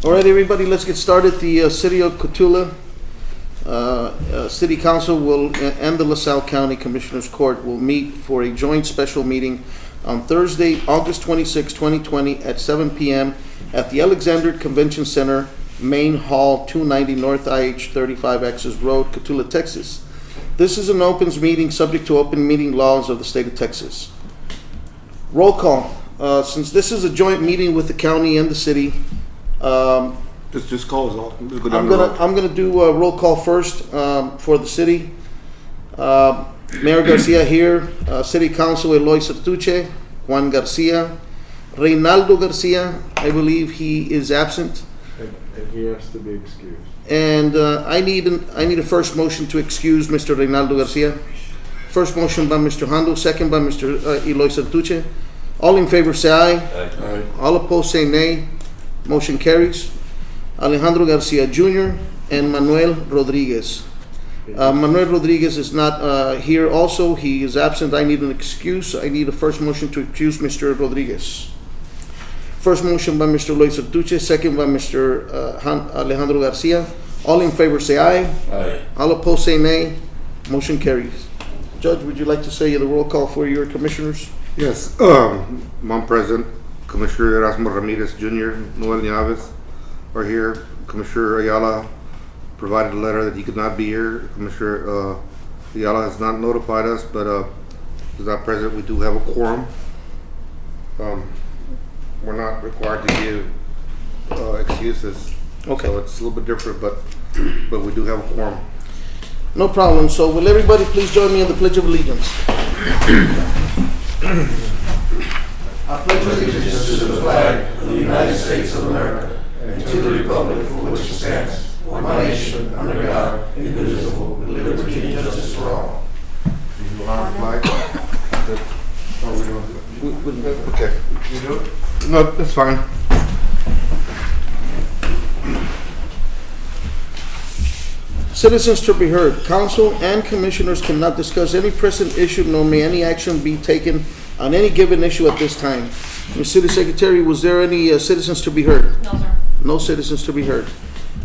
All right, everybody, let's get started. The City of Cotulla City Council will and the LaSalle County Commissioners Court will meet for a joint special meeting on Thursday, August 26, 2020 at 7 p.m. at the Alexander Convention Center, Main Hall, 290 North IH 35 Access Road, Cotulla, Texas. This is an open meeting subject to open meeting laws of the state of Texas. Roll call. Since this is a joint meeting with the county and the city, Just call us all. Just go down I'm gonna do a roll call first for the city. Mayor Garcia here, City Council Eloy Sertuche, Juan Garcia, Reynaldo Garcia, I believe he is absent. And he has to be excused. And I need a first motion to excuse Mr. Reynaldo Garcia. First motion by Mr. Hondo, second by Mr. Eloy Sertuche. All in favor say aye. Aye. All opposed say nay. Motion carries. Alejandro Garcia Jr. and Manuel Rodriguez. Manuel Rodriguez is not here also. He is absent. I need an excuse. I need a first motion to excuse Mr. Rodriguez. First motion by Mr. Eloy Sertuche, second by Mr. Alejandro Garcia. All in favor say aye. Aye. All opposed say nay. Motion carries. Judge, would you like to say the roll call for your commissioners? Yes, Madam President, Commissioner Erasmo Ramirez Jr., Noel Nieves are here. Commissioner Ayala provided a letter that he could not be here. Commissioner Ayala has not notified us, but he's not present. We do have a quorum. We're not required to give excuses. Okay. So it's a little bit different, but we do have a quorum. No problem. So will everybody please join me in the Pledge of Allegiance? I pledge allegiance to the flag of the United States of America and to the republic for which it stands, one nation, under God, indivisible, with liberty and justice for all. You want to flag? Okay. You do it? No, that's fine. Citizens to be heard. Council and commissioners cannot discuss any present issue, nor may any action be taken on any given issue at this time. Ms. City Secretary, was there any citizens to be heard? No, sir. No citizens to be heard.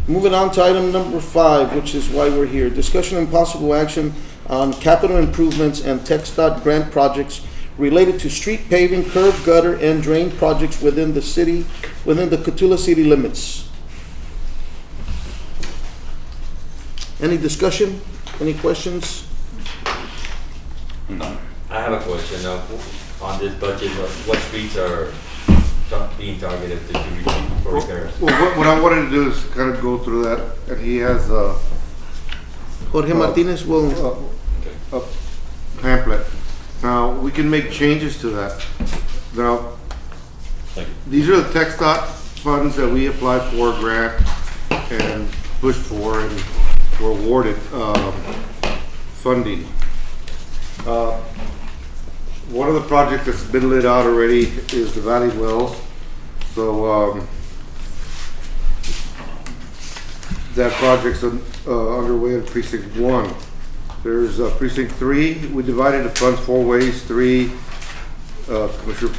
Moving on to item number 5, which is why we're here. Discussion and possible action on capital improvements and TxDOT grant projects related to street paving, curb, gutter, and drain projects within the Cotulla city limits. Any discussion? Any questions? I have a question on this budget. What streets are being targeted to receive for repairs? Well, what I wanted to do is kind of go through that, and he has Jorge Martinez will. a pamphlet. Now, we can make changes to that. Now, Thank you. these are the TxDOT funds that we applied for a grant and pushed for and were awarded funding. One of the projects that's been lit out already is the Valley Wells. So that project's underway at Precinct 1. There's Precinct 3. We divided the funds 4 ways. 3, Commissioner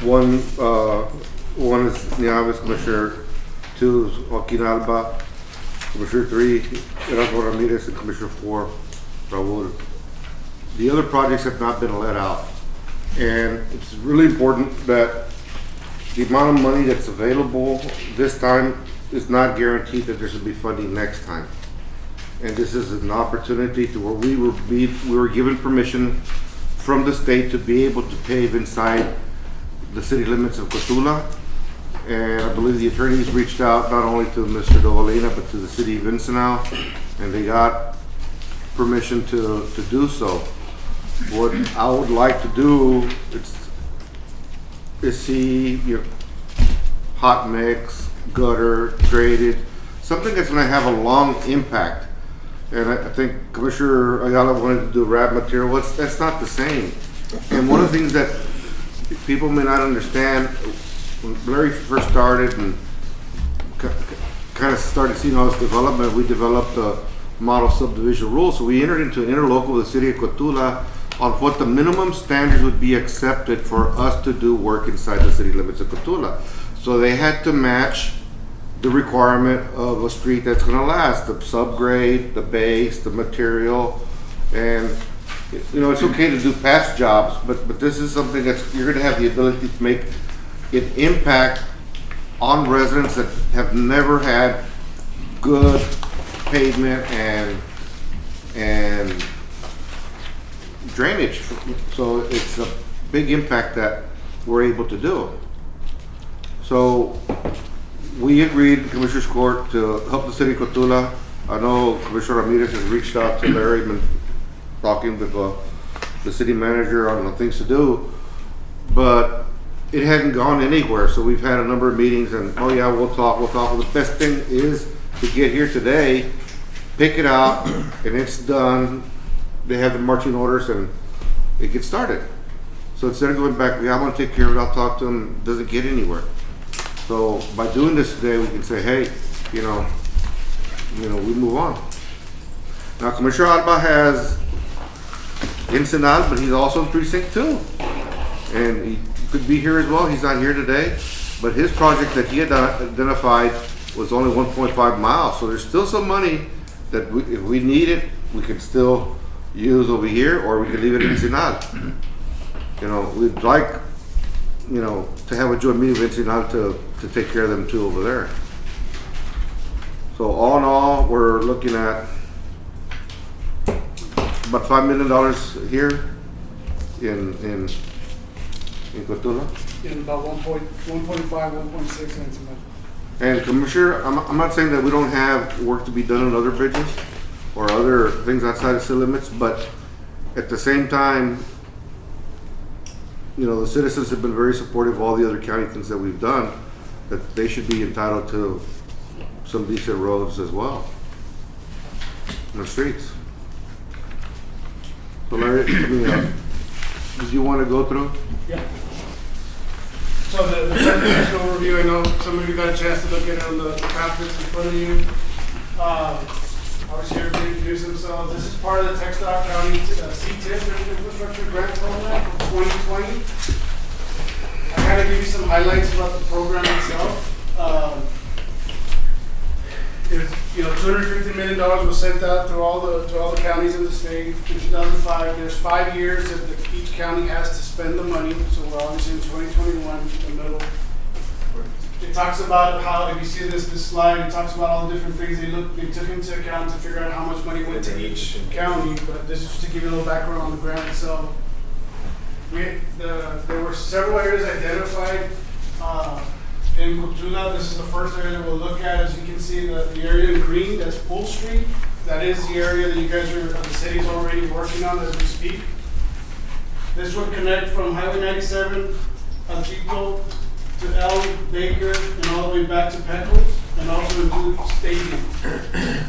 1 is Nieves, Commissioner 2 is Joaquin Alba, Commissioner 3 Erasmo Ramirez, and Commissioner 4 Raul. The other projects have not been let out, and it's really important that the amount of money that's available this time is not guaranteed that there should be funding next time. And this is an opportunity to where we were given permission from the state to be able to pave inside the city limits of Cotulla. And I believe the attorneys reached out not only to Mr. Dovalina, but to the city of Ensenada, and they got permission to do so. What I would like to do is see hot mix, gutter, graded, something that's gonna have a long impact. And I think Commissioner Ayala wanted to do wrap material. That's not the same. And one of the things that people may not understand, when Larry first started and kind of started seeing all this development, we developed a model subdivision rules. So we entered into an interlocal with the city of Cotulla on what the minimum standards would be accepted for us to do work inside the city limits of Cotulla. So they had to match the requirement of a street that's gonna last, the subgrade, the base, the material, and, you know, it's okay to do past jobs, but this is something that's, you're gonna have the ability to make an impact on residents that have never had good pavement and drainage. So it's a big impact that we're able to do. So we agreed, Commissioners Court, to help the city of Cotulla. I know Commissioner Ramirez has reached out to Larry, been talking with the city manager on the things to do, but it hadn't gone anywhere. So we've had a number of meetings and, oh yeah, we'll talk. Well, the best thing is to get here today, pick it out, and it's done. They have the marching orders and it gets started. So instead of going back, yeah, I'm gonna take care of it, I'll talk to them, it doesn't get anywhere. So by doing this today, we can say, hey, you know, we move on. Now Commissioner Alba has Ensenada, but he's also in precinct 2. And he could be here as well, he's not here today. But his project that he had identified was only 1.5 miles. So there's still some money that if we need it, we can still use over here, or we can leave it in Ensenada. You know, we'd like, you know, to have a joint meeting with Ensenada to take care of them too over there. So all in all, we're looking at about $5 million here in Cotulla. In about 1.5, 1.6 and some. And Commissioner, I'm not saying that we don't have work to be done on other bridges or other things outside of city limits, but at the same time, you know, the citizens have been very supportive of all the other county things that we've done, that they should be entitled to some decent roads as well, and the streets. So Larry, did you want to go through? Yeah. So the presentation overview, I know some of you got a chance to look at it on the pamphlets in front of you. I was here to introduce themselves. This is part of the Textile County CTIP Infrastructure Grant Program for 2020. I kind of give you some highlights about the program itself. $250 million was sent out to all the counties in the state in 2005. There's 5 years that each county has to spend the money. So we're obviously in 2021, in the middle. It talks about how, if you see this slide, it talks about all the different things they took into account to figure out how much money went to each county. But this is just to give you a little background on the grant itself. There were several areas identified in Cotulla. This is the first area that we'll look at. As you can see, the area in green, that's Pool Street. That is the area that you guys the city's already working on as we speak. This would connect from Highway 97, Antito, to Elm, Baker, and all the way back to Peckles, and also include Stadium.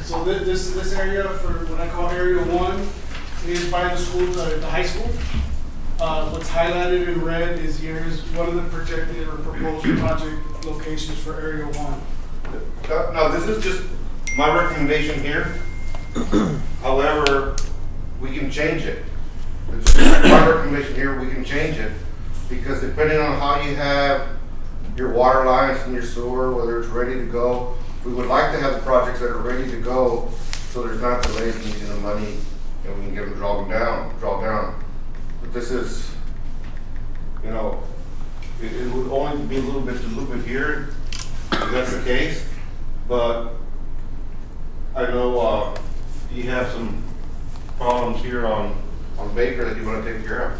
So this area, for what I call Area 1, is by the school, the high school. What's highlighted in red is one of the projected or proposed project locations for Area 1. Now, this is just my recommendation here. However, we can change it. It's my recommendation here, we can change it, because depending on how you have your water lines and your sewer, whether it's ready to go, we would like to have the projects that are ready to go, so there's not delays in using the money, and we can get them draw down. But this is, you know, it would only be a little bit here, if that's the case. But I know you have some problems here on Baker that you want to take care of.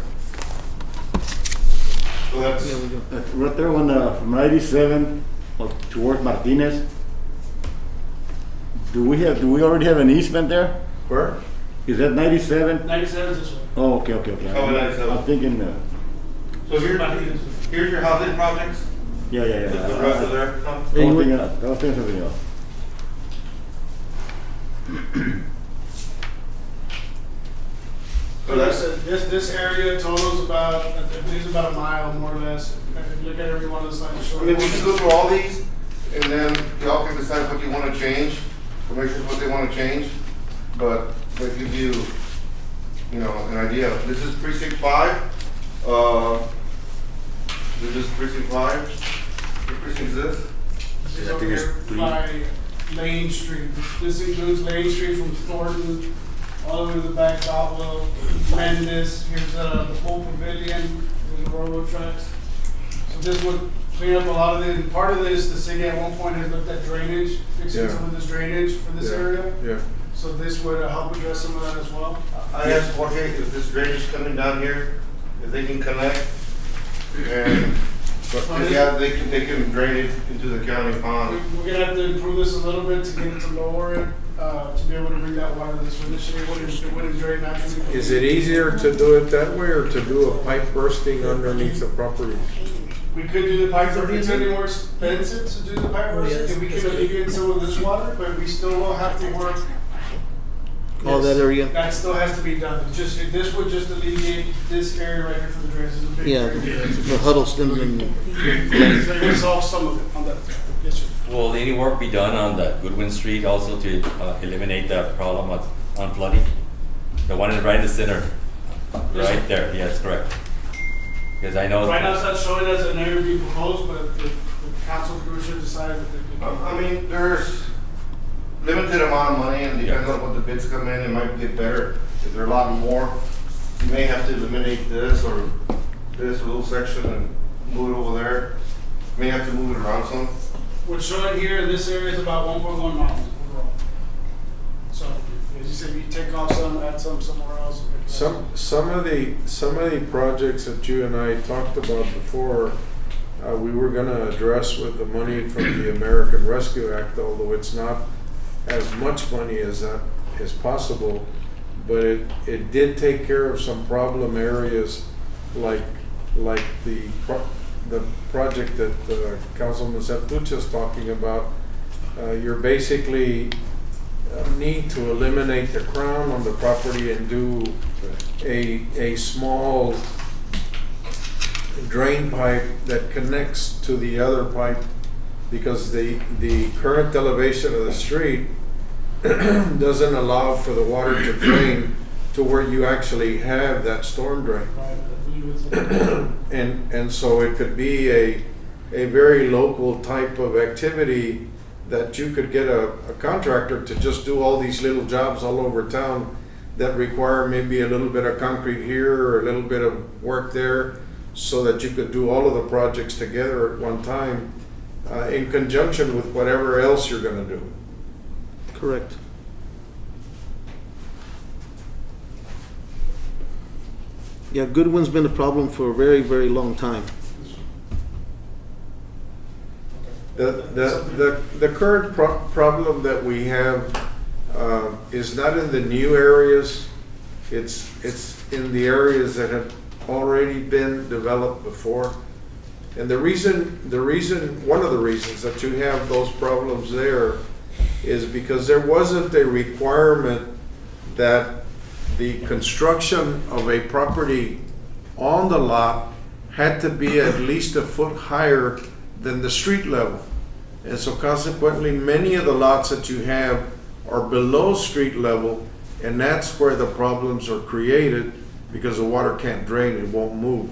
So that's Right there on from 97 towards Martinez. Do we already have an easement there? where? Is that 97? 97 is this one. Oh, okay. Oh, 97. I'm thinking, So here's your housing projects. yeah. The rest of there. I was thinking something else. So that's This area totals about, I believe, about a mile more or less. If you look at every one of the slides. I mean, we can go through all these, and then y'all can decide what you want to change, commissioners what they want to change, but that gives you, you know, an idea. This is precinct 5. This is precinct 5. What precinct is this? This is I over think it's here three. by Lane Street. This includes Lane Street from Thornton all the way to the back, Otwell, Mendez. Here's the whole pavilion, there's the railroad tracks. So this would clean up a lot of it. Part of this, the city at one point had looked at drainage, fixing Yeah. some of this drainage for this Yeah. area. Yeah. So this would help address some of that as well. I asked Jorge if this drainage coming down here, if they can connect, and, but, yeah, they can drain it into the county pond. We're gonna have to improve this a little bit to get it to lower it, to be able to bring that water this way. Initially, it wouldn't drain naturally. Is it easier to do it that way or to do a pipe bursting underneath the property? We could do the pipe work. It's gonna be more expensive to do the pipe work if we can alleviate some of this water, but we still will have to work. All that area? That still has to be done. This would just alleviate this area right here for the drainage. This is a big Yeah, area. the Huddleston and, So it would solve some of it on that. Yes, sir. Will any work be done on the Goodwin Street also to eliminate the problem on flooding? The one right in the center, Yes, sir. right there, yes, correct. Because I know. Right now, it's not showing as an area to be proposed, but if the council commissioner decides that they I mean, there's limited amount of money, and depending on what the bids come in, it might get better. If there are a lot more, you may have to eliminate this or this little section and move it over there. May have to move it around some. what's showing here in this area is about 1.1 miles overall. So, as you said, you take off some, add some somewhere else. Some of the projects that you and I talked about before, we were gonna address with the money from the American Rescue Act, although it's not as much money as that is possible, but it did take care of some problem areas like the project that Councilman Sertucho's talking about. You're basically need to eliminate the crown on the property and do a small drain pipe that connects to the other pipe, because the current elevation of the street doesn't allow for the water to drain to where you actually have that storm drain. And so it could be a very local type of activity that you could get a contractor to just do all these little jobs all over town that require maybe a little bit of concrete here or a little bit of work there, so that you could do all of the projects together at one time in conjunction with whatever else you're gonna do. correct. Yeah, Goodwin's been a problem for a very, very long time. The current problem that we have is not in the new areas, it's in the areas that have already been developed before. And one of the reasons that you have those problems there is because there wasn't a requirement that the construction of a property on the lot had to be at least a foot higher than the street level. And so consequently, many of the lots that you have are below street level, and that's where the problems are created, because the water can't drain, it won't move.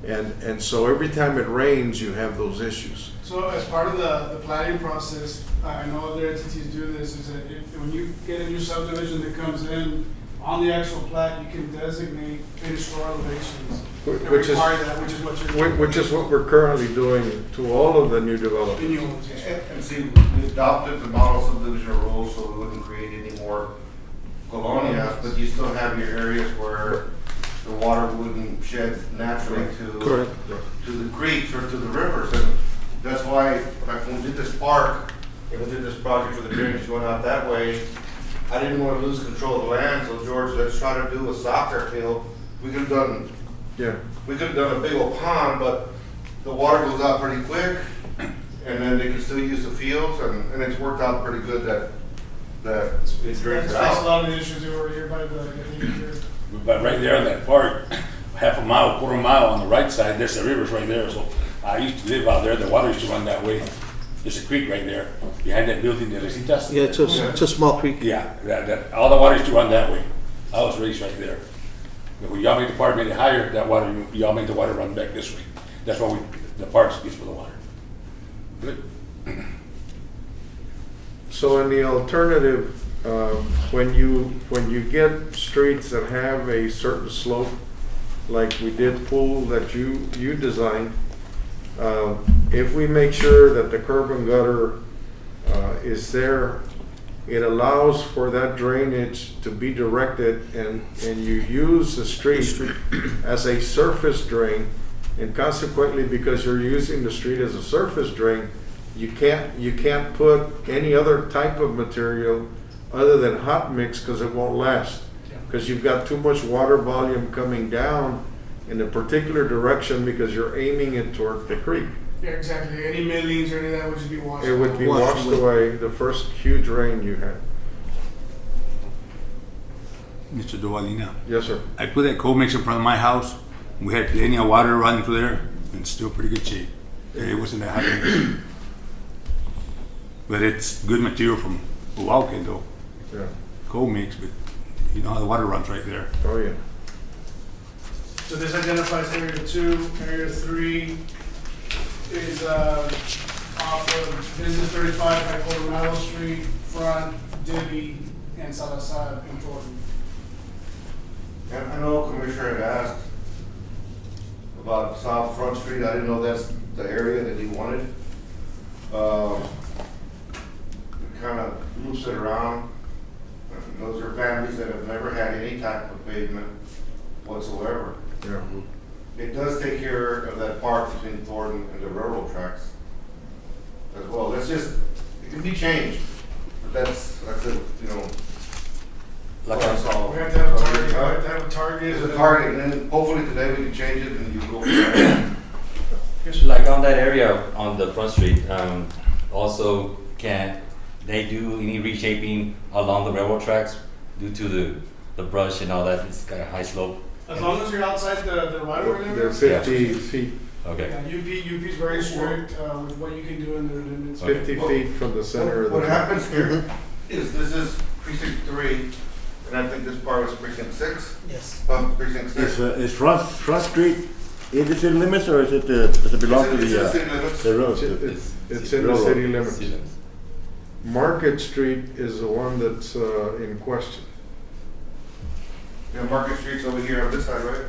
And so every time it rains, you have those issues. So as part of the planning process, I know other entities do this, is that when you get a new subdivision that comes in, on the actual plat, you can designate finished floor elevations. and Which is- require that, which is what you're. Which is what we're currently doing to all of the new developments. In your ones, yes, sir. And see, we adopted the model subdivision rules, so we wouldn't create any more colonias, but you still have your areas where the water wouldn't shed naturally Correct. to the creeks or to the rivers. And that's why, like, when we did this park, and we did this project for the drainage going out that way, I didn't want to lose control of the land, so George, let's try to do a soccer field. We could have done a big old pond, but the water goes out pretty quick, and then they can still use the fields, and it's worked out pretty good that it drains That's out. a lot of the issues over here by the. But right there in that park, half a mile, quarter mile on the right side, there's the rivers right there. So I used to live out there. The water used to run that way. There's a creek right there behind that building. The Resitas. Yeah, it's a small creek. Yeah, that all the water used to run that way. I was raised right there. But when y'all make the park made it higher, that water, y'all make the water run back this way. That's why the parks gets for the water. Good. So in the alternative, when you get streets that have a certain slope, like we did Pool that you designed, if we make sure that the curb and gutter is there, it allows for that drainage to be directed, and you use the street as a surface drain, and consequently, because you're using the street as a surface drain, you can't put any other type of material other than hot mix, because it won't last. Because you've got too much water volume coming down in a particular direction because you're aiming it toward the creek. Yeah, exactly. Any millings or any of that would just be washed. It would be Washed washed away the first huge rain you had. Mr. Dovadina, Yes, sir. I put that cold mix in front of my house. We had plenty of water running through there, and it's still pretty good shape. It wasn't that hot. But it's good material from Uwauke though. Yeah. Cold mix, but you know how the water runs right there. Oh, yeah. So this identifies area 2, area 3 is off of Business 35 by Coronado Street, Front, Dibby, and Salazar in Jordan. And I know Commissioner had asked about South Front Street. I didn't know that's the area that he wanted. Kind of loops it around. And those are families that have never had any type of pavement whatsoever. Yeah. It does take care of that part between Thornton and the railroad tracks as well. That's just, it can be changed, but that's a, you know, Like that's all. We have to have a target, we have to have a target. It's a target, and then hopefully today we can change it and you go from there. Like on that area on the front street, also can they do any reshaping along the railroad tracks due to the brush and all that? It's got a high slope. As long as you're outside the right of way They're limits. 50 feet, Okay. Yeah, UP is very strict with what you can do in their limits. 50 feet from the center of the. What happens here is this is precinct 3, and I think this part was precinct 6. Yes. Precinct 6. Is Front Street in the city limits, or is it, does it belong to It's in the the city limits. road? It's in the city limits. Market Street is the one that's in question. Yeah, Market Street's over here on this side, right?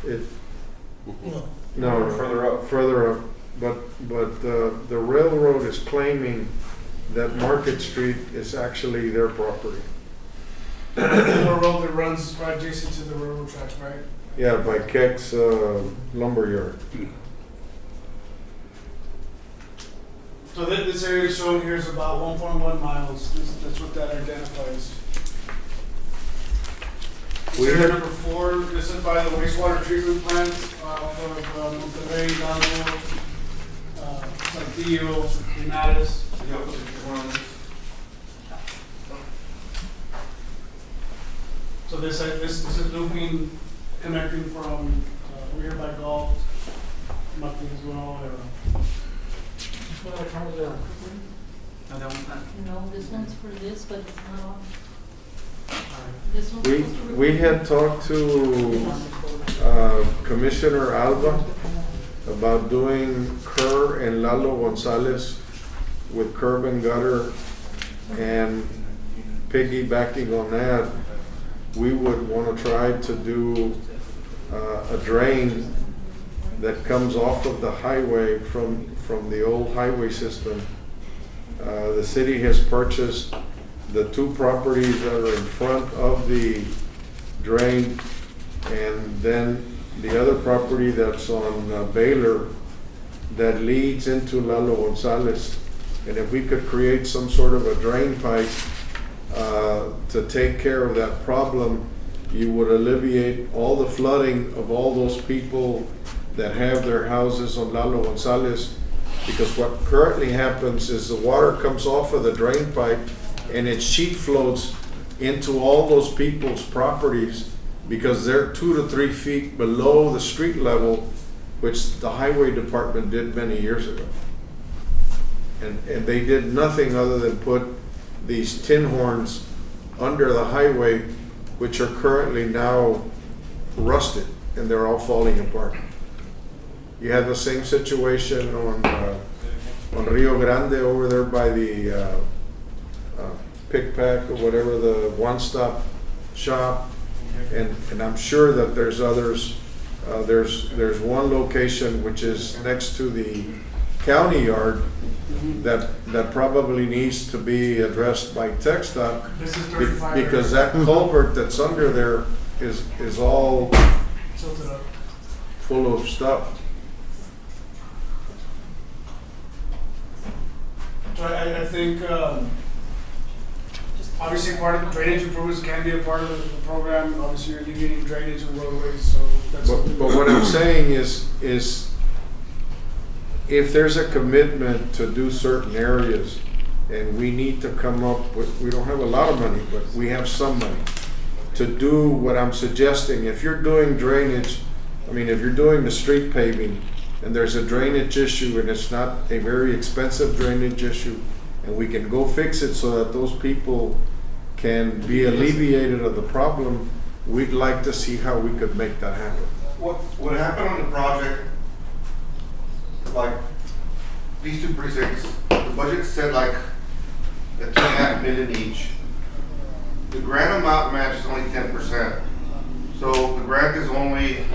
It, no, further up, but the railroad is claiming that Market Street is actually their property. The road that runs right adjacent to the railroad tracks, right? Yeah, by Keck's lumberyard. So this area shown here is about 1.1 miles. That's what that identifies. We Area had- number 4, this is by the wastewater treatment plant for Monterrey, Hidalgo, Saltillo, Linares. So this is looping, connecting from over here by Gulf, Martinez, all the way around. No, this one's for this, but it's not on. This one's We, supposed to we had talked to Commissioner Alba about doing Kerr and Lalo Gonzalez with curb and gutter, and piggybacking on that, we would want to try to do a drain that comes off of the highway from the old highway system. The city has purchased the 2 properties that are in front of the drain, and then the other property that's on Baylor that leads into Lalo Gonzalez. And if we could create some sort of a drain pipe to take care of that problem, you would alleviate all the flooding of all those people that have their houses on Lalo Gonzalez. Because what currently happens is the water comes off of the drain pipe and it sheet floats into all those people's properties because they're 2 to 3 feet below the street level, which the highway department did many years ago. And they did nothing other than put these tin horns under the highway, which are currently now rusted and they're all falling apart. You have the same situation on on Rio Grande over there by the Pick Pack or whatever, the one-stop shop. And I'm sure that there's others. There's one location which is next to the county yard that probably needs to be addressed by TxDOT. This is 35. Because that culvert that's under there is all Tilted up. full of stuff. So I think, obviously part of the drainage improvements can be a part of the program. Obviously, you're alleviating drainage and roadways, so that's something. But what I'm saying is if there's a commitment to do certain areas and we need to come up with, we don't have a lot of money, but we have some money to do what I'm suggesting. If you're doing drainage, I mean, if you're doing the street paving and there's a drainage issue and it's not a very expensive drainage issue, and we can go fix it so that those people can be alleviated of the problem, we'd like to see how we could make that happen. What happened on the project, like, these two precincts, the budget said like a $2.5 million each. The grant amount match is only 10%. So the grant is only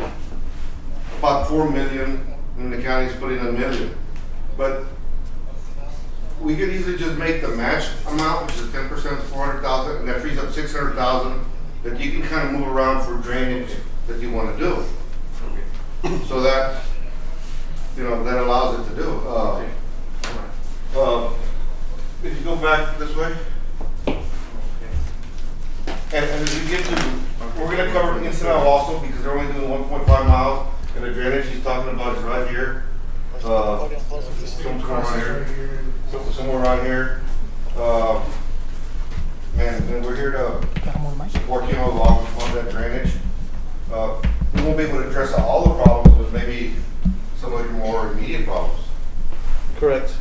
about $4 million, and the county's putting $1 million. But we could easily just make the match amount, which is 10% of $400,000, and that frees up $600,000 that you can kind of move around for drainage that you want to do. So that, you know, that allows it to do. If you go back this way, and as we get to, we're going to cover Ensenada also because they're only doing 1.5 miles, and the drainage he's talking about is right here. Somewhere around here. Somewhere around here. And we're here to support you along on that drainage. We won't be able to address all the problems, but maybe some of your more immediate problems. Correct.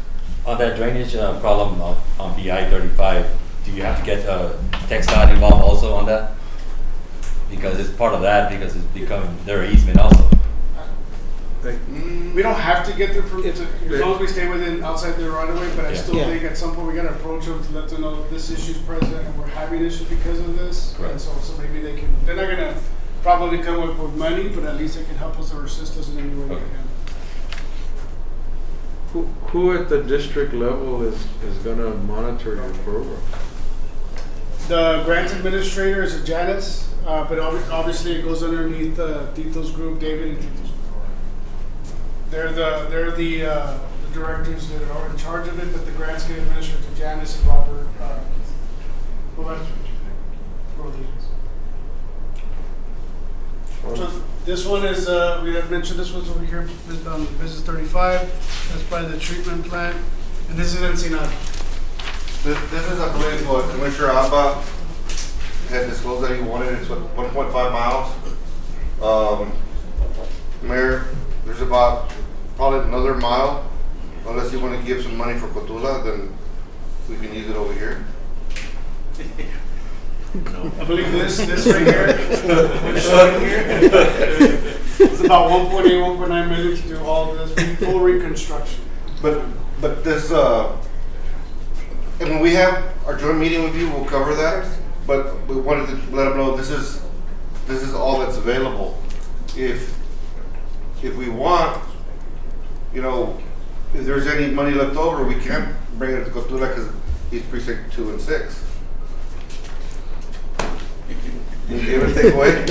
On that drainage problem on BI 35, do you have to get TxDOT involved also on that? Because it's part of that, because it's become their easement also. We don't have to get their permit, as long as we stay within, outside their right of way, but I Yeah. still Yeah. think at some point we gotta approach them to let them know this issue's present and we're having issues because of this. Correct. And so maybe they can, they're not gonna probably come up with money, but at least they can help us or assist us in any way they Okay. can. Who at the district level is gonna monitor your program? The grant administrator is Janice, but obviously it goes underneath Tito's group, David and Tito's group. They're the directors that are in charge of it, but the grants get administered to Janice and Robert. So this one is, we have mentioned this was over here on Business 35. That's by the treatment plant, and this is Ensenada. This is, I believe, what Commissioner Alba had disclosed that he wanted. It's 1.5 miles. Mayor, there's about probably another mile. Unless you want to give some money for Cotulla, then we can use it over here. I believe this right here, what's showing here, it's about 1.8, 1.9 million to do all of this full reconstruction. But this, and when we have our joint meeting with you, we'll cover that. But we wanted to let them know this is all that's available. If we want, you know, if there's any money left over, we can bring it to Cotulla because he's precinct 2 and 6. Give and take away.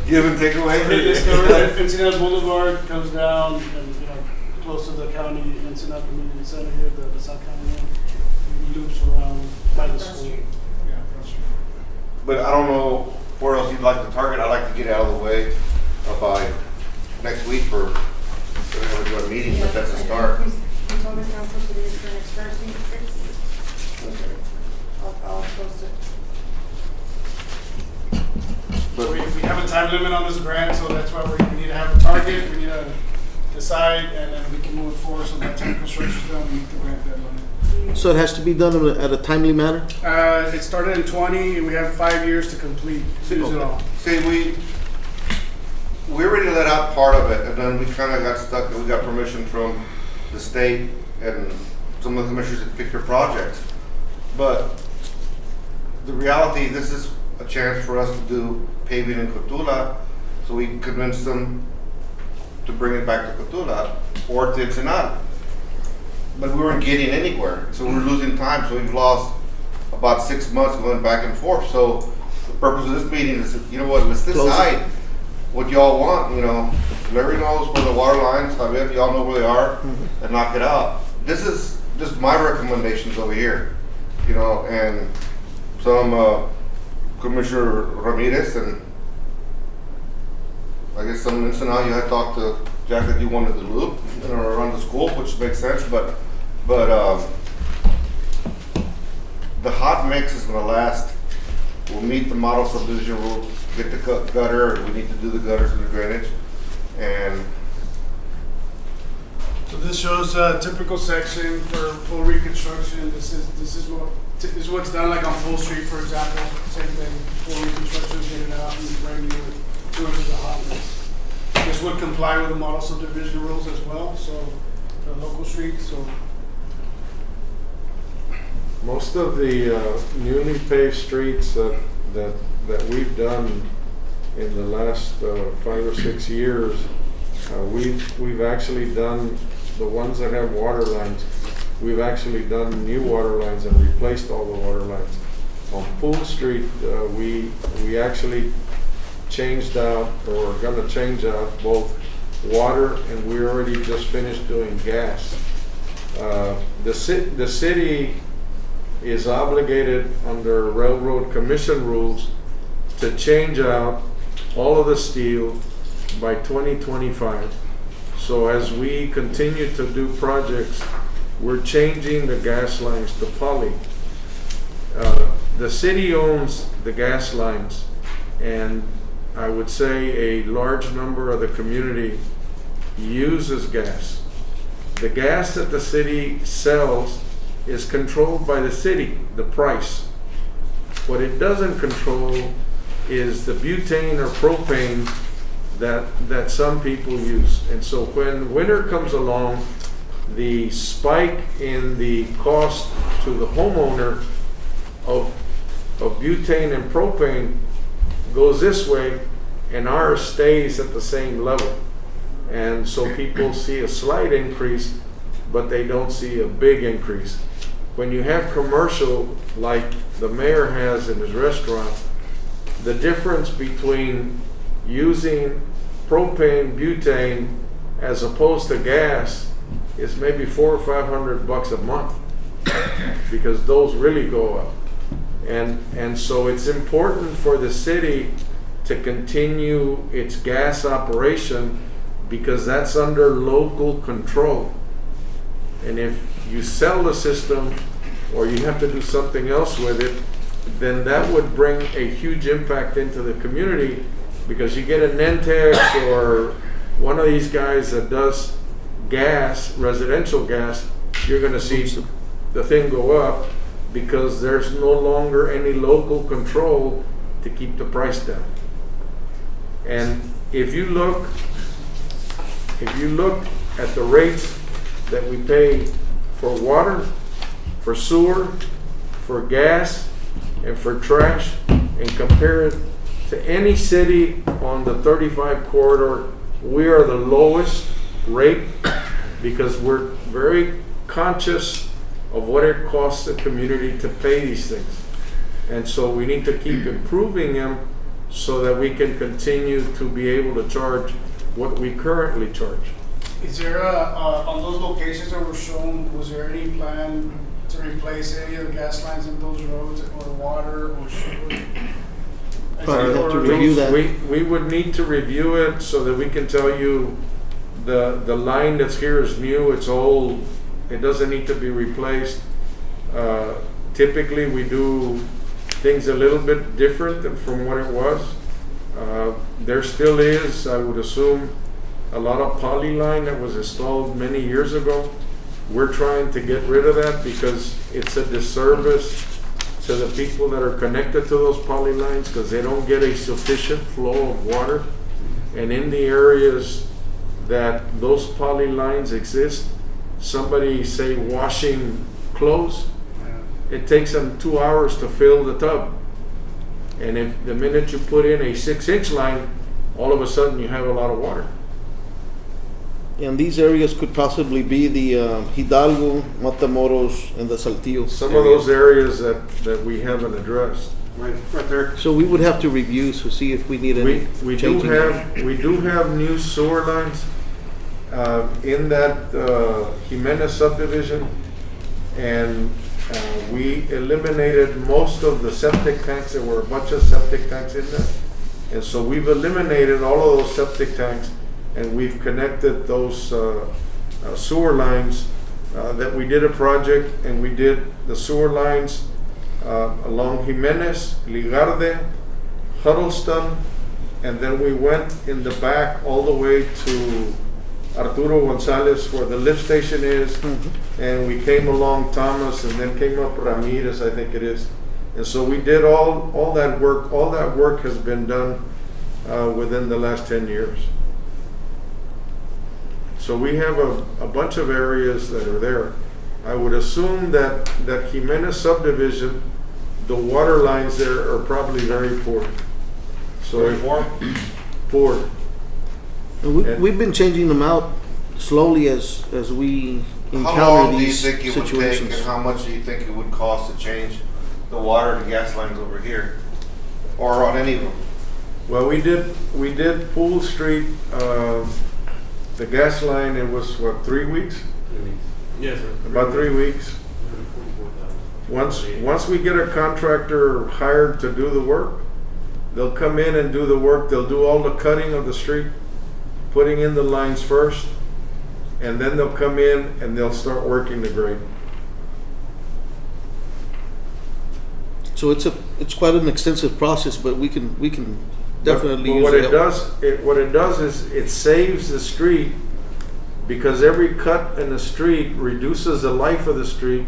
Give and take away. This covered, Ensenada Boulevard comes down and, close to the county, Ensenada Community Center here, the South County one, loops around by the school. Yeah, Front Street. But I don't know where else you'd like to target. I'd like to get it out of the way by next week for a meeting, but that's a start. Cotulla Council Meeting is for next Thursday at 6. Okay. I'll post it. So we have a time limit on this grant, so that's why we need to have a target, we need to decide, and then we can move forward, so by the time construction's done, we meet the grant deadline. So it has to be done at a timely manner? It started in 20, and we have 5 years to complete, to use it all. See, we already let out part of it, and then we kind of got stuck, and we got permission from the state, and some of the commissioners that pick their projects. But the reality, this is a chance for us to do paving in Cotulla, so we can convince them to bring it back to Cotulla or to Ensenada. But we weren't getting anywhere, so we were losing time, so we've lost about 6 months going back and forth. So the purpose of this meeting is, you know what, let's decide what y'all want, you know. Larry knows where the water lines, Javier, y'all know where they are, and knock it out. This is just my recommendations over here, you know, and some Commissioner Ramirez, and I guess some Ensenada, you had talked to Jack that you wanted to loop, you know, around the school, which makes sense, but the hot mix is gonna last. We'll meet the model subdivision rules, get the gutter, we need to do the gutters and the drainage, and So this shows a typical section for full reconstruction. This is what's done like on Full Street, for example. Same thing, full reconstruction, get it out and brand new with 2 inches of hot mix. This would comply with the model subdivision rules as well, so for local streets, so. Most of the newly paved streets that we've done in the last 5 or 6 years, we've actually done the ones that have water lines. We've actually done new water lines and replaced all the water lines. On Pool Street, we actually changed out, or gonna change out, both water, and we already just finished doing gas. The city is obligated under Railroad Commission rules to change out all of the steel by 2025. So as we continue to do projects, we're changing the gas lines to poly. The city owns the gas lines, and I would say a large number of the community uses gas. The gas that the city sells is controlled by the city, the price. What it doesn't control is the butane or propane that some people use. And so when winter comes along, the spike in the cost to the homeowner of butane and propane goes this way, and ours stays at the same level. And so people see a slight increase, but they don't see a big increase. When you have commercial, like the mayor has in his restaurant, the difference between using propane, butane, as opposed to gas is maybe $400 or $500 a month, because those really go up. And so it's important for the city to continue its gas operation, because that's under local control. And if you sell the system, or you have to do something else with it, then that would bring a huge impact into the community, because you get a Nentex or one of these guys that does gas, residential gas, you're gonna see the thing go up, because there's no longer any local control to keep the price down. And if you look at the rates that we pay for water, for sewer, for gas, and for trash, and compare it to any city on the 35 corridor, we are the lowest rate, because we're very conscious of what it costs the community to pay these things. And so we need to keep improving them so that we can continue to be able to charge what we currently charge. Is there on those locations that were shown, was there any plan to replace any of the gas lines in those roads, or water, or sewer? Probably have to review that. We would need to review it so that we can tell you the line that's here is new, it's old, it doesn't need to be replaced. Typically we do things a little bit different than from what it was. There still is, I would assume, a lot of poly line that was installed many years ago. We're trying to get rid of that, because it's a disservice to the people that are connected to those poly lines, because they don't get a sufficient flow of water. And in the areas that those poly lines exist, somebody, say, washing clothes, it takes them 2 hours to fill the tub. And if the minute you put in a 6-inch line, all of a sudden you have a lot of water. And these areas could possibly be the Hidalgo, Matamoros, and the Saltillo. Some of those areas that we haven't addressed. Right there. So we would have to review to see if we need any We do changing. we do have new sewer lines in that Jimenez subdivision, and we eliminated most of the septic tanks. There were a bunch of septic tanks in there, and so we've eliminated all of those septic tanks, and we've connected those sewer lines. That we did a project, and we did the sewer lines along Jimenez, Ligarde, Huddleston, and then we went in the back all the way to Arturo Gonzalez where the lift station is, and we came along Thomas and then came up Ramirez, I think it is. And so we did all that work. All that work has been done within the last 10 years. So we have a bunch of areas that are there. I would assume that Jimenez subdivision, the water lines there are probably very poor. So poor. And we've been changing them out slowly as we How encounter long do you these think it would take, and situations. how much do you think it would cost to change the water and gas lines over here, or on any of them? Well, we did Pool Street, the gas line. It was what, 3 weeks? Yes, sir. About 3 weeks. Once we get a contractor hired to do the work, they'll come in and do the work. They'll do all the cutting of the street, putting in the lines first, and then they'll come in and they'll start working the grade. So it's quite an extensive process, but we can definitely But use what the it help. what it does is it saves the street, because every cut in the street reduces the life of the street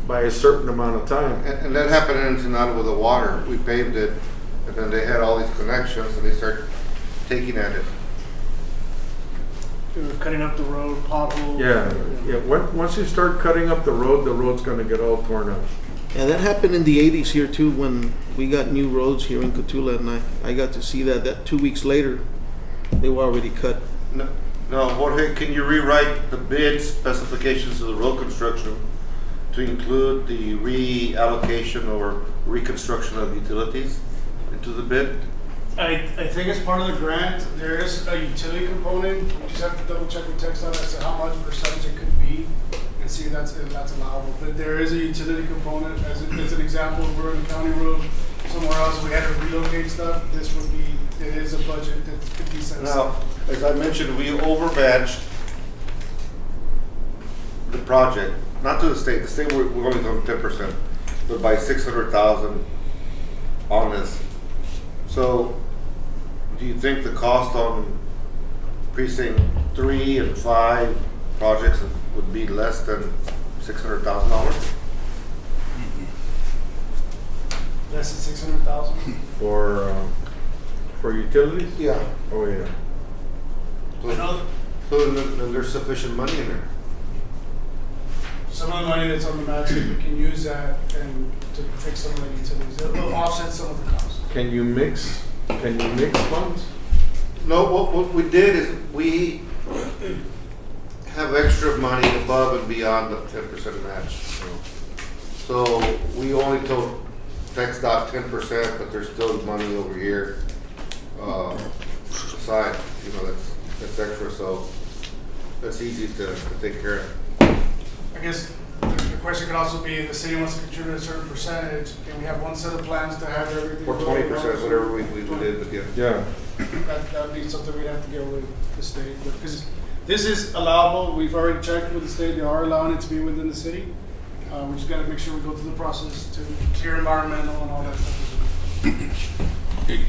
by a certain amount of time. And that happened in Ensenada with the water. We paved it, and then they had all these connections, and they start taking at it. They were cutting up the road, potholes. Yeah. Once you start cutting up the road's gonna get all torn up. And that happened in the 80s here too, when we got new roads here in Cotulla, and I got to see that 2 weeks later, they were already cut. No, Jorge, can you rewrite the bid specifications of the road construction to include the reallocation or reconstruction of utilities into the bid? I think as part of the grant, there is a utility component. We just have to double check with TechStop as to how much percentage it could be and see if that's allowable. But there is a utility component. As an example, if we're on a county road somewhere else, we had to relocate stuff. It is a budget that could be set aside. Now, as I mentioned, we overmatched the project, not to the state. The state we're only doing 10%, but by 600,000 on this. So, do you think the cost on precinct 3 and 5 projects would be less than $600,000? Less than 600,000. For utilities? Yeah. Oh, yeah. So then there's sufficient money in there. Some of the money that's on the match, we can use that and to fix some of the utilities. It will offset some of the costs. Can you mix funds? No, what we did is we have extra money above and beyond the 10% match. So we only told TxDOT 10%, but there's still money over here aside. You know, that's extra, so that's easy to take care of. I guess the question could also be, if the city wants to contribute a certain percentage, can we have one set of plans to have everything? Or 20%, whatever we did, but yeah. Yeah. That would be something we'd have to get with the state, because this is allowable. We've already checked with the state; they are allowing it to be within the city. We just got to make sure we go through the process to clear environmental and all that stuff.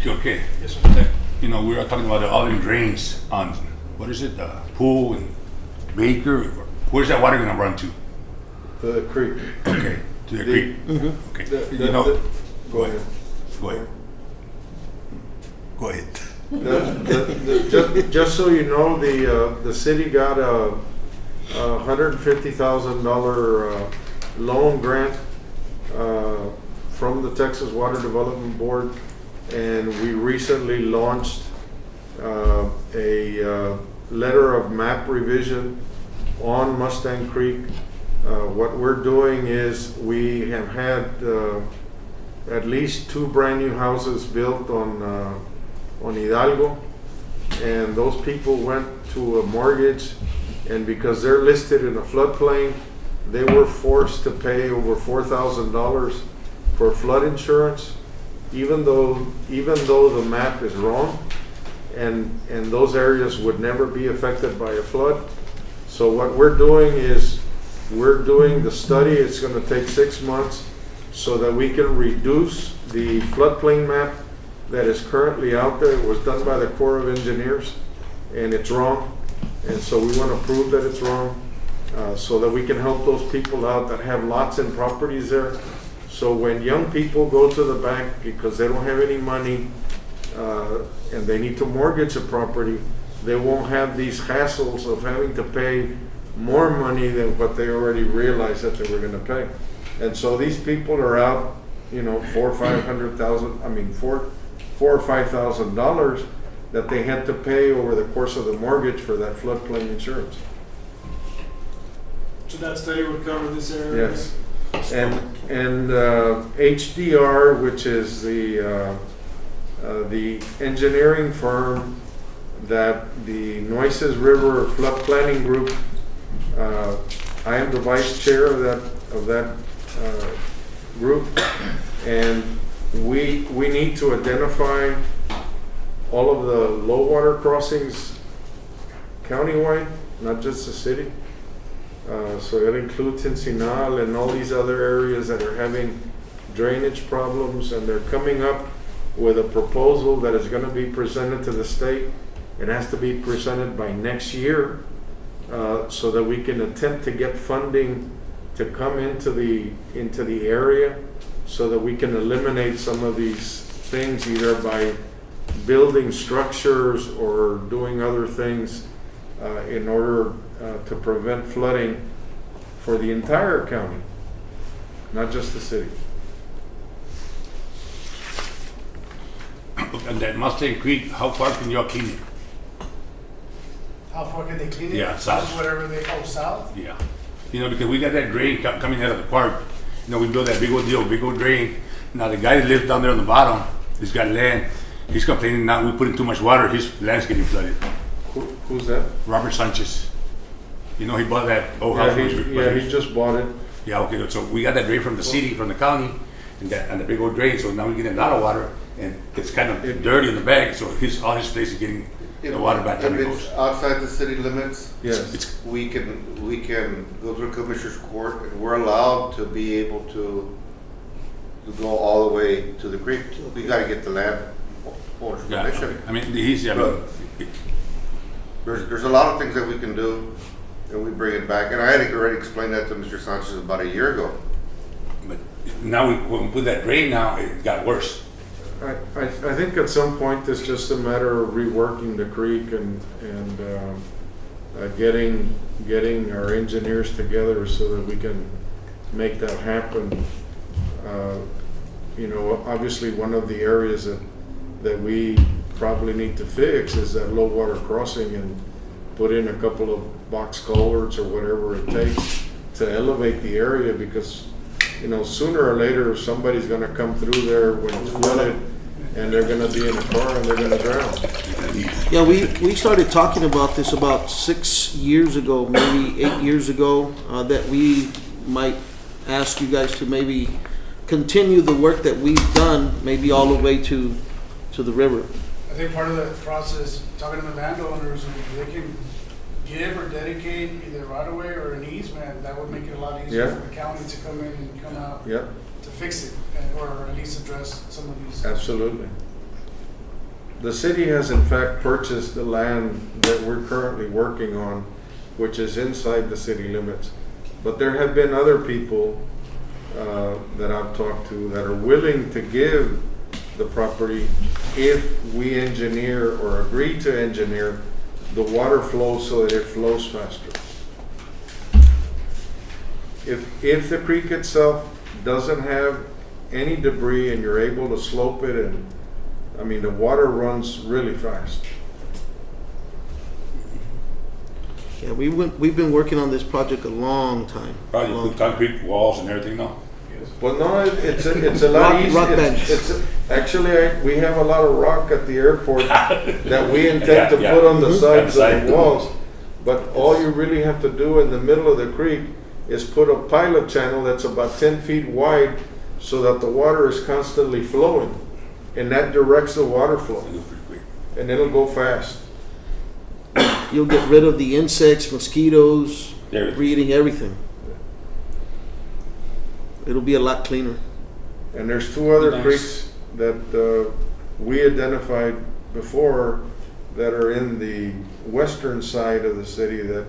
Okay. Yes, sir. You know, we were talking about the olive drains on, what is it, Pool and Baker? Where's that water gonna run to? The creek. Okay, to the creek? Okay, you know, Go ahead. go ahead. Go ahead. Just so you know, the city got $150,000 loan grant from the Texas Water Development Board, and we recently launched a letter of map revision on Mustang Creek. What we're doing is we have had at least 2 brand new houses built on Hidalgo, and those people went to a mortgage, and because they're listed in a floodplain, they were forced to pay over $4,000 for flood insurance, even though the map is wrong, and those areas would never be affected by a flood. So what we're doing is we're doing the study. It's going to take 6 months so that we can reduce the floodplain map that is currently out there. It was done by the Corps of Engineers, and it's wrong. And so we want to prove that it's wrong, so that we can help those people out that have lots and properties there. So when young people go to the bank because they don't have any money and they need to mortgage a property, they won't have these hassles of having to pay more money than what they already realized that they were going to pay. And so these people are out, $400,000 or $500,000. $4,000 or $5,000 that they had to pay over the course of the mortgage for that floodplain insurance. So that study would cover this area? Yes. And HDR, which is the engineering firm that the Nueces River Flood Planning Group, I am the vice chair of that group, and we need to identify all of the low water crossings countywide, not just the city. So it includes Encinal and all these other areas that are having drainage problems, and they're coming up with a proposal that is going to be presented to the state. It has to be presented by next year, so that we can attempt to get funding to come into the area, so that we can eliminate some of these things either by building structures or doing other things in order to prevent flooding for the entire county, not just the city. And that Mustang Creek, how far can y'all clean it? How far can they clean it? Yeah, south. Just whatever they go south? Yeah. Because we got that drain coming out of the park. We built that big old drain. Now the guy that lives down there on the bottom, he's got land. He's complaining now we put in too much water, his land's getting flooded. Who's that? Robert Sanchez. He bought that old house. He just bought it. Yeah, okay, so we got that drain from the city, from the county, and the big old drain, so now we're getting a lot of water, and it's kind of dirty in the bag, so all his place is getting the water by the time it If goes. it's outside the city limits, Yes. we can go through Commissioner's Court, and we're allowed to be able to go all the way to the creek. We gotta get the land owner's Yeah, permission. There's a lot of things that we can do, and we bring it back. And I had already explained that to Mr. Sanchez about a year ago. but now when we put that drain now, it got worse. I think at some point it's just a matter of reworking the creek and getting our engineers together so that we can make that happen. Obviously one of the areas that we probably need to fix is that low water crossing, and put in a couple of box culverts or whatever it takes to elevate the area, because sooner or later somebody's going to come through there when it's flooded, and they're going to be in a car and they're going to drown. Yeah, we started talking about this about 6 years ago, maybe 8 years ago, that we might ask you guys to maybe continue the work that we've done, maybe all the way to the river. I think part of the process, talking to the landowners, if they can give or dedicate either right of way or an easement, that would make it a lot easier Yeah. for the county to come in and come out Yep, to fix it, or at least address some of these. absolutely. The city has in fact purchased the land that we're currently working on, which is inside the city limits. But there have been other people that I've talked to that are willing to give the property if we engineer or agree to engineer the water flow so that it flows faster. if the creek itself doesn't have any debris and you're able to slope it, and, I mean, the water runs really fast. Yeah, we've been working on this project a long time. Probably Long with time. concrete walls and everything, no? Well, no, it's a lot Rock- easier. rock bench. Actually, we have a lot of rock at the airport that we intend to Yeah, put on the Mhm. sides of Side. the walls. But all you really have to do in the middle of the creek is put a pilot channel that's about 10 feet wide so that the water is constantly flowing. And that directs the water flow, It'll go pretty quick. and it'll go fast. You'll get rid of the insects, mosquitoes, Everything. breeding, everything. It'll be a lot cleaner. And there's two other Nice. creeks that we identified before that are in the western side of the city that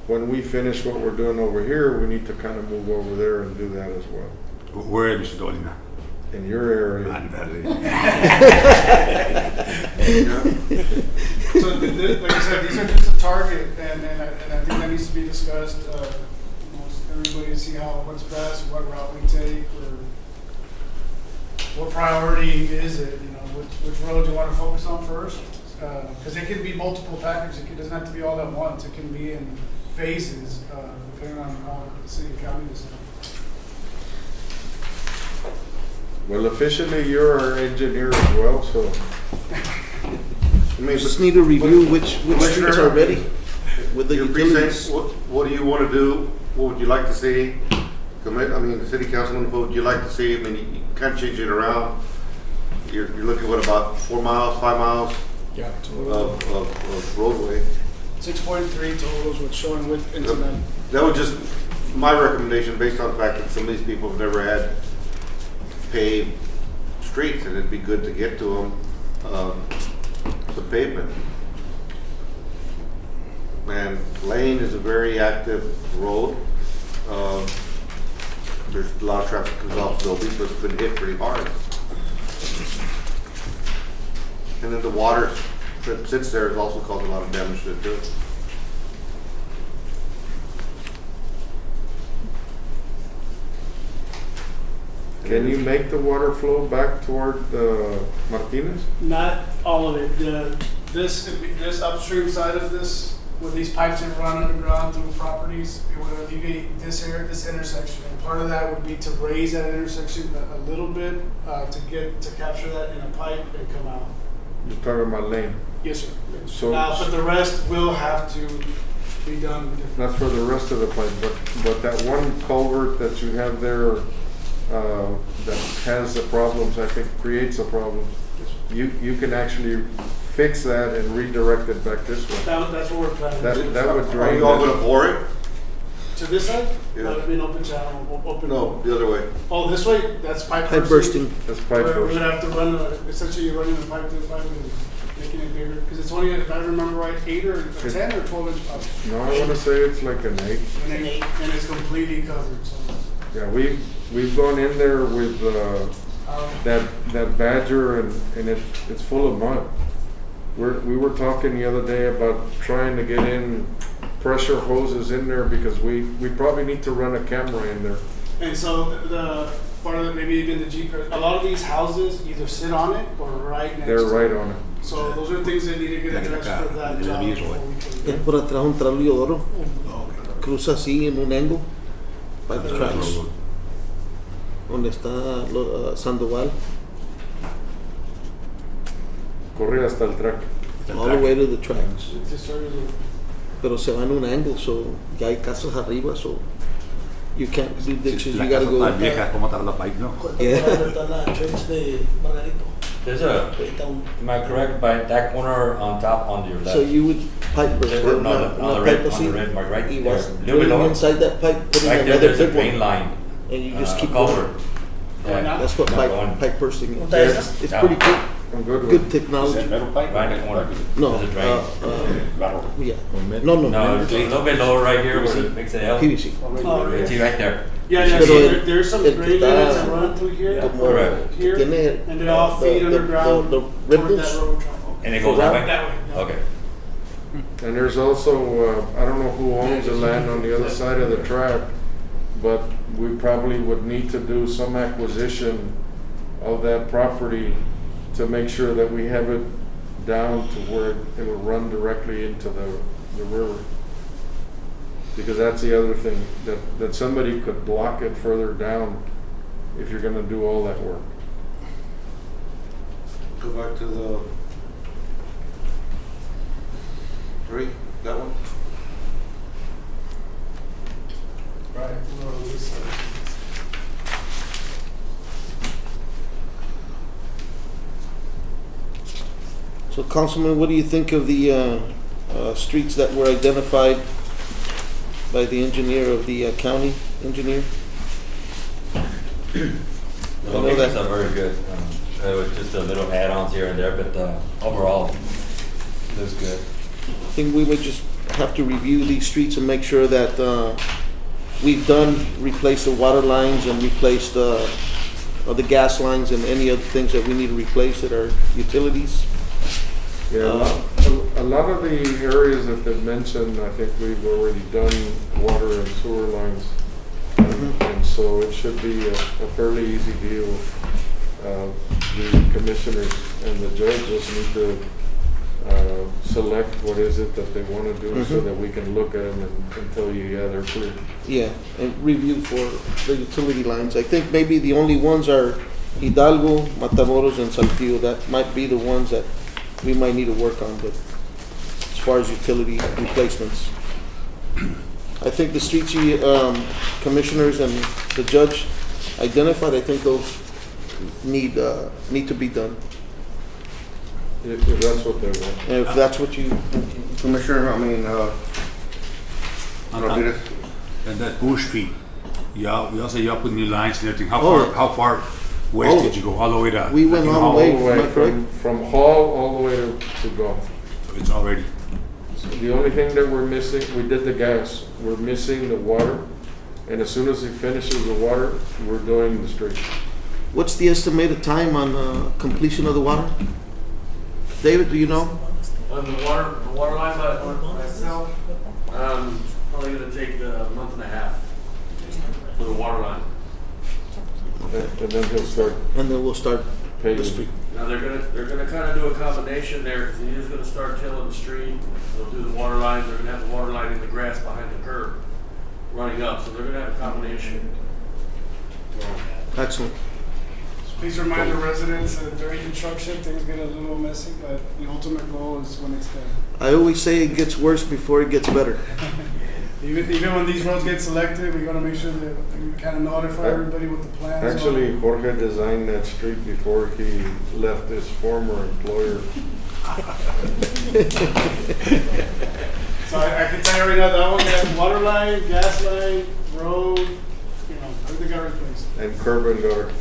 when we finish what we're doing over here, we need to kind of move over there and do that as well. Where is Mr. Dolina? In your area. So, like I said, these are just a target, and I think that needs to be discussed, amongst everybody to see what's best, what route we take, or what priority is it, which road do you want to focus on first? Because it can be multiple packages, it doesn't have to be all at once, it can be in phases, depending on how the city and county decide. Well, officially, you're our engineer as well, so. We just need to review which streets are ready with the Your utilities. precinct, what do you want to do? What would you like to see? The city councilman, what would you like to see? I mean, you can't change it around. You're looking, what, about 4 miles, 5 miles Yeah. of roadway? 6.3 total is what's showing with internet. That was just my recommendation based on the fact that some of these people have never had paved streets, and it'd be good to get to them, the pavement. And Lane is a very active road. There's a lot of traffic comes off Dobie, so it's been hit pretty hard. And then the water that sits there has also caused a lot of damage to it too. Can you make the water flow back toward Martinez? Not all of it. This upstream side of this, where these pipes are run underground through properties, it would alleviate this area, this intersection. And part of that would be to raise that intersection a little bit to capture that in a pipe and come out. You're talking about Lane. Yes, sir. So- But the rest will have to be done differently. That's for the rest of the pipe, but that one culvert that you have there, that has the problems, I think creates a problem. You can actually fix that and redirect it back this way. That's what we're planning. That would Are drain you all that. gonna bore it? To this side? Yeah. That would be an open channel, open. No, the other way. Oh, this way? That's pipe Pipe bursting. That's pipe Where we would bursting. have to run, essentially running the pipe to the pipe and making it bigger, because it's only, if I remember right, 8 or 10 or 12 inch pipe. No, I wanna say it's like an 8. And it's completely covered, so. Yeah, we've gone in there with, that Badger and it's full of mud. We were talking the other day about trying to get in pressure hoses in there because we probably need to run a camera in there. And so the part of it, maybe even the Jeep, a lot of these houses either sit on it or right next to it. They're right on it. So those are things that need to get addressed for that job before we Es can. por atrás un Leodoro. Cruza así en un angle. By the tracks. Donde está Sandoval. Corre hasta el track. All the way to the tracks. Just started with- Pero se va en un angle, so ya hay casas arriba, so you can't do ditches. La You gotta casa go. tan vieja, ¿cómo estará la pipe, no? Yeah. There's am I correct, by that corner on top on your left? So you would pipe burst. There's a- una- on una the pipe red, on así, the red, right y there, vas a little bit drilling lower. inside that pipe, putting Right there, another there's a big drain one. line. And you just keep Culvert. going. Going Yeah, out? That's what Not going. pipe bursting is. Yes. It's Yeah. pretty good. I'm good with Good it. Is technology. that metal pipe? Right in the corner. No, There's a drain. Metal. yeah. No, No, it's a little bit lower right here where it makes it L. PVC. Oh, really? See right there. Yeah, yeah, Pero so el- there's some el que grade está units that run through here, Como Correct. que here, tiene and they all feed underground the toward that ribbons. railroad track. And it goes that way? That way, yeah. Okay. And there's also, I don't know who owns the land on the other side of the track, but we probably would need to do some acquisition of that property to make sure that we have it down to where it will run directly into the river. Because that's the other thing, that somebody could block it further down if you're gonna do all that work. Go back to the 3, that one? Right. We'll release it. So Councilman, what do you think of the streets that were identified by the engineer of the county engineer? The I know locations that- are very good. There was just a little add-ons here and there, but overall, looks good. I think we would just have to review these streets and make sure that we've replaced the water lines and replaced the gas lines and any other things that we need to replace that are utilities. Yeah, a lot of the areas that they've mentioned, I think we've already done water and sewer lines. And so it should be a fairly easy deal. The commissioners and the judge just need to select what is it that they want to do so that we can look at them and tell you, yeah, they're clear. Yeah, and review for the utility lines. I think maybe the only ones are Hidalgo, Matamoros, and Saltillo. That might be the ones that we might need to work on, but as far as utility replacements. I think the streets you, commissioners and the judge identified, I think those need to be done. If that's what they want. And if that's what you, Commissioner, Rodriguez. And that Bush Street, y'all say y'all put new lines and everything. Oh. How far west Oh. did you go? All the way to? We went like, all the way. All the way Am I correct? from Hall all the way to Gulf. It's already. The only thing that we're missing, we did the gas, we're missing the water, and as soon as he finishes the water, we're doing the street. what's the estimated time on completion of the water? David, do you know? On the water line by myself, probably gonna take a month and a half for the water line. And then he'll start And then we'll start paying. the street. Now they're gonna kind of do a combination there, 'cause he is gonna start tilling the street. They'll do the water lines, they're gonna have the water line in the grass behind the curb, running up, so they're gonna have a combination. Excellent. Please remind the residents that during construction, things get a little messy, but the ultimate goal is when it's done. I always say it gets worse before it gets better. Even when these roads get selected, we gotta make sure that we kind of notify everybody what the plans are. Actually, Jorge designed that street before he left his former employer. So I can tell you right now, that one got water line, gas line, road, everything got replaced. And curb and gutter.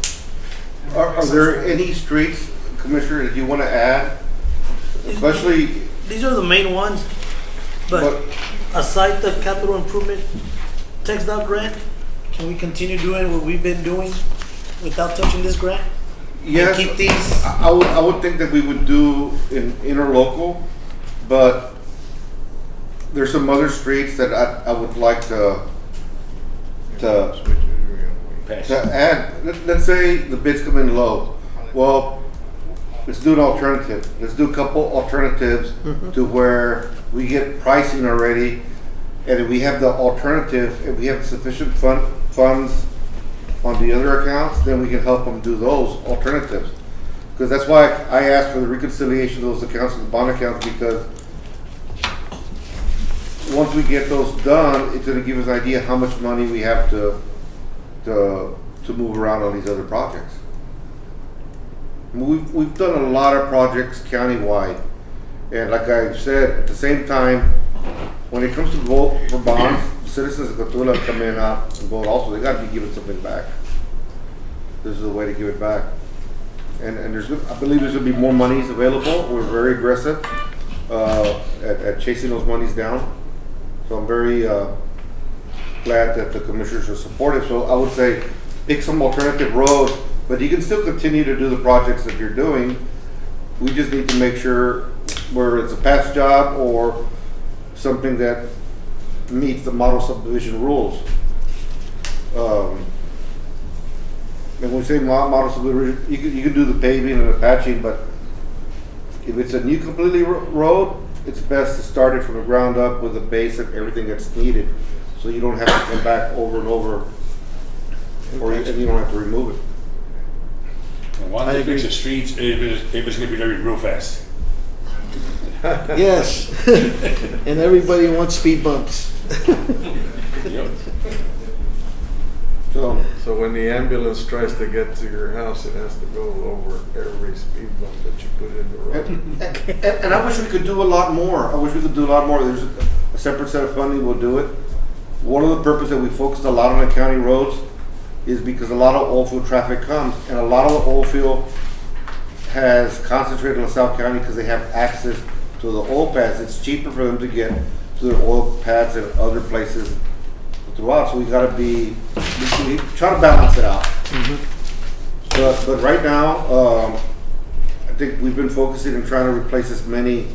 Are there any streets, Commissioner, that you want to add? Especially, These are the main ones, but but aside the capital improvement text dot grant, can we continue doing what we've been doing without touching this grant? yes, keep these- I would think that we would do in interlocal, but there's some other streets that I would like to add. Let's say the bids come in low. Well, let's do an alternative. Let's do a couple alternatives to where we get pricing already. And if we have the alternative, if we have sufficient funds on the other accounts, then we can help them do those alternatives. Because that's why I asked for the reconciliation of those accounts, the bond accounts, because once we get those done, it's gonna give us an idea how much money we have to move around on these other projects. We've done a lot of projects countywide, and like I said, at the same time, when it comes to vote for bonds, citizens of Cotulla come in and vote also. They got to be given something back. This is the way to give it back. And I believe there's going to be more monies available. We're very aggressive at chasing those monies down. So I'm very glad that the commissioners are supportive. So I would say pick some alternative roads, but you can still continue to do the projects that you're doing. We just need to make sure whether it's a past job or something that meets the model subdivision rules. and when we say model subdivision, you can do the paving and the patching, but if it's a new completely road, it's best to start it from the ground up with the base of everything that's needed, so you don't have to come back over and over, and you don't have to remove it. And one to fix the streets, if it's gonna be very real fast. Yes. And everybody wants speed bumps. Yep. So when the ambulance tries to get to your house, it has to go over every speed bump that you put in the road. And I wish we could do a lot more. There's a separate set of funding, we'll do it. One of the purposes that we focus a lot on the county roads is because a lot of oil field traffic comes, and a lot of the oil field has concentrated in LaSalle County because they have access to the oil pads. It's cheaper for them to get to their oil pads and other places throughout, so we try to balance it out. But right now, I think we've been focusing and trying to replace as many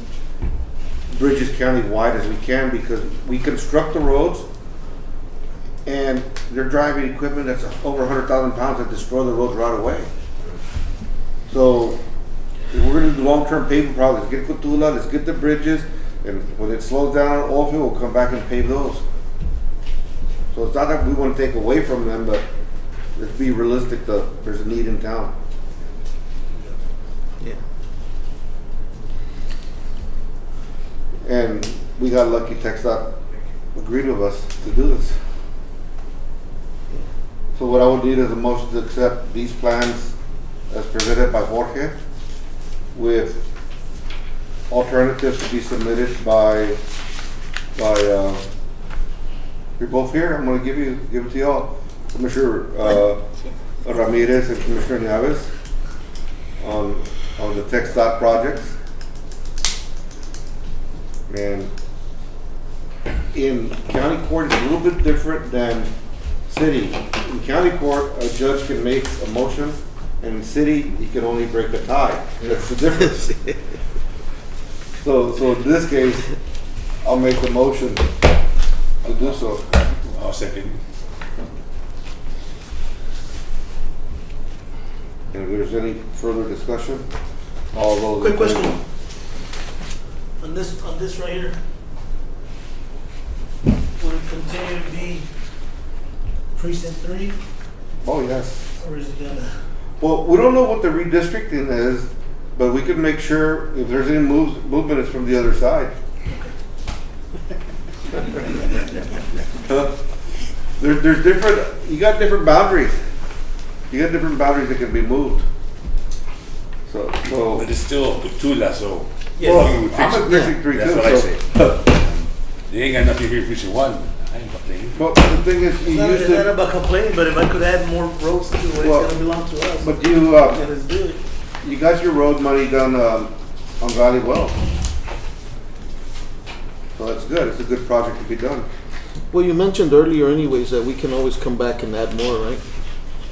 bridges county-wide as we can, because we construct the roads and they're driving equipment that's over 100,000 pounds that destroy the roads right away. So if we're gonna do long-term paving projects, let's get Cotulla, let's get the bridges, and when it slows down on oil field, we'll come back and pave those. So it's not that we want to take away from them, but let's be realistic that there's a need in town. Yeah. And we got lucky, TxDOT agreed with us to do this. So what I would need is a motion to accept these plans as presented by Jorge, with alternatives to be submitted by you're both here. I'm going to give it to y'all, Commissioner Ramirez and Commissioner Nieves, on the TxDOT projects. And in county court, it's a little bit different than city. In county court, a judge can make a motion, and in city, he can only break a tie. That's the difference. So in this case, I'll make the motion to do so. I'll second. And if there's any further discussion, all those. Quick question. On this right here, will it continue to be precinct 3, Oh, yes. or is it gonna? Well, we don't know what the redistricting is, but we can make sure if there's any movement, it's from the other side. There's different, you got different boundaries. You got different boundaries that can be moved. So But it's still Cotulla, so. well, we would fix I'm it. at precinct 3 That's too, what I so. say. They ain't got nothing here in precinct 1. I ain't complaining. But the thing is, you It's used not to, about complaining, but if I could add more roads to it, Well, it's gonna belong to us. but you, Yeah, let's do it. you got your road money done, on Valley Wells. So that's good. It's a good project to be done. Well, you mentioned earlier anyways that we can always come back and add more, right?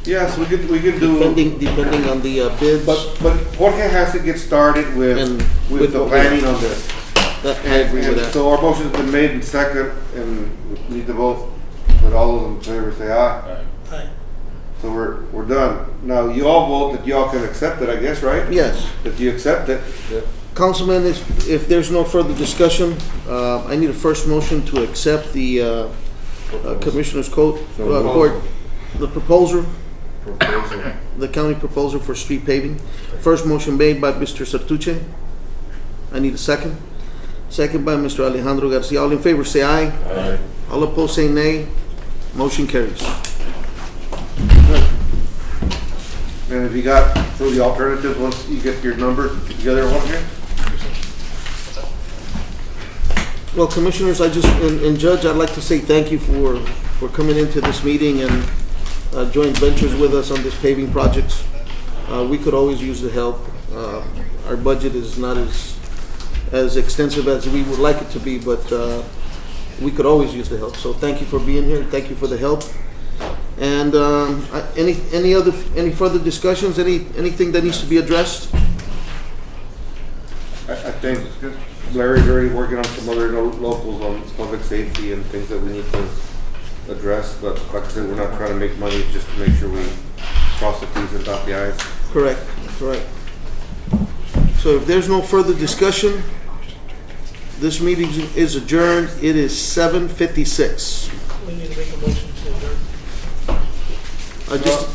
Yes, we could do. Depending on the bids. But Jorge has to get started with And with with the the- planning on this. I agree with And that. so our motion's been made in second, and we need to vote. But all those in favor say aye. Alright. Aye. So we're done. Now you all vote that y'all can accept it, I guess, right? Yes. That you accept it. Councilman, if there's no further discussion, I need a first motion to accept the Commissioner's Court, the proposal, the county proposal for street paving. First motion made by Mr. Sartuche. I need a second. Second by Mr. Alejandro Garcia. All in favor, say aye. Aye. All opposed, say nay. Motion carries. And if you got, so the alternatives, once you get your numbers together, Jorge? Well, Commissioners, and Judge, I'd like to say thank you for coming into this meeting and joint ventures with us on this paving projects. We could always use the help. Our budget is not as extensive as we would like it to be, but we could always use the help. So thank you for being here. Thank you for the help. And any further discussions? Anything that needs to be addressed? I think Larry's already working on some other locals on public safety and things that we need to addressed, but like I said, we're not trying to make money, it's just to make sure we cross the Ts and dot the Is. Correct, correct. So if there's no further discussion, this meeting is adjourned. It is 7:56. We need to make a motion to adjourn. Just